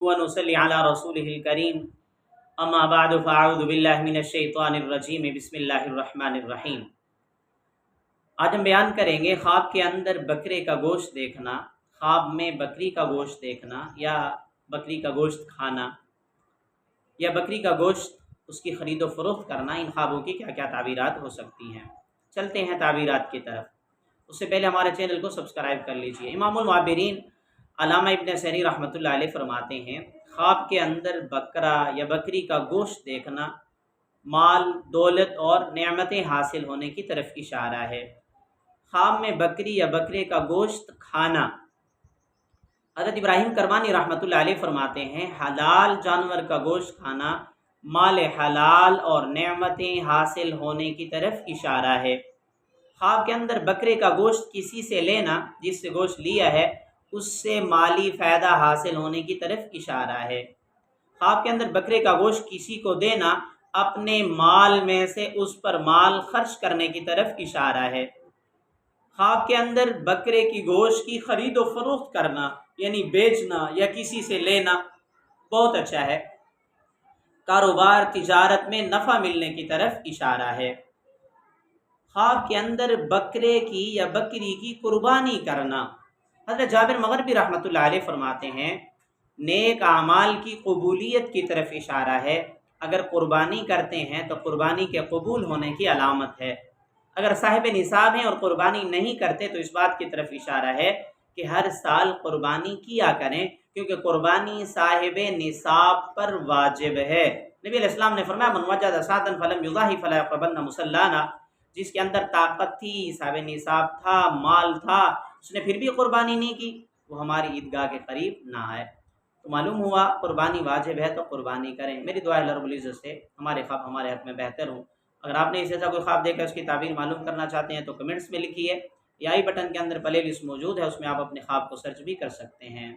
ونصلی علی رسولہ الکریم اما بعد فاعوذ باللہ من الشیطان الرجیم بسم اللہ الرحمن الرحیم۔ آج ہم بیان کریں گے خواب کے اندر بکرے کا گوشت دیکھنا، خواب میں بکری کا گوشت دیکھنا یا بکری کا گوشت کھانا یا بکری کا گوشت اس کی خرید و فروخت کرنا، ان خوابوں کی کیا کیا تعبیرات ہو سکتی ہیں۔ چلتے ہیں تعبیرات کی طرف۔ اس سے پہلے ہمارے چینل کو سبسکرائب کر لیجئے۔ امام المعبرین علامہ ابن سیرین رحمۃ اللہ علیہ فرماتے ہیں خواب کے اندر بکرا یا بکری کا گوشت دیکھنا مال، دولت اور نعمتیں حاصل ہونے کی طرف اشارہ ہے۔ خواب میں بکری یا بکرے کا گوشت کھانا، حضرت ابراہیم کرمانی رحمۃ اللہ علیہ فرماتے ہیں حلال جانور کا گوشت کھانا مال حلال اور نعمتیں حاصل ہونے کی طرف اشارہ ہے۔ خواب کے اندر بکرے کا گوشت کسی سے لینا، جس سے گوشت لیا ہے اس سے مالی فائدہ حاصل ہونے کی طرف اشارہ ہے۔ خواب کے اندر بکرے کا گوشت کسی کو دینا اپنے مال میں سے اس پر مال خرچ کرنے کی طرف اشارہ ہے۔ خواب کے اندر بکرے کی گوشت کی خرید و فروخت کرنا یعنی بیچنا یا کسی سے لینا بہت اچھا ہے، کاروبار تجارت میں نفع ملنے کی طرف اشارہ ہے۔ خواب کے اندر بکرے کی یا بکری کی قربانی کرنا، حضرت جابر مغربی رحمۃ اللہ علیہ فرماتے ہیں نیک اعمال کی قبولیت کی طرف اشارہ ہے۔ اگر قربانی کرتے ہیں تو قربانی کے قبول ہونے کی علامت ہے۔ اگر صاحب نصاب ہیں اور قربانی نہیں کرتے تو اس بات کی طرف اشارہ ہے کہ ہر سال قربانی کیا کریں، کیونکہ قربانی صاحب نصاب پر واجب ہے۔ نبی علیہ السلام نے فرمایا من وجد ساعۃ فلم یضاحی فلا یقربن مصلانا، جس کے اندر طاقت تھی، صاحب نصاب تھا، مال تھا، اس نے پھر بھی قربانی نہیں کی، وہ ہماری عیدگاہ کے قریب نہ آئے۔ تو معلوم ہوا قربانی واجب ہے تو قربانی کریں۔ میری دعا ہے اللہ رب العزت سے ہمارے خواب ہمارے حق میں بہتر ہوں۔ اگر آپ نے اس جیسا کوئی خواب دیکھا اس کی تعبیر معلوم کرنا چاہتے ہیں تو کمنٹس میں لکھیے، یا آئی بٹن کے اندر پلے لسٹ موجود ہے، اس میں آپ اپنے خواب کو سرچ بھی کر سکتے ہیں۔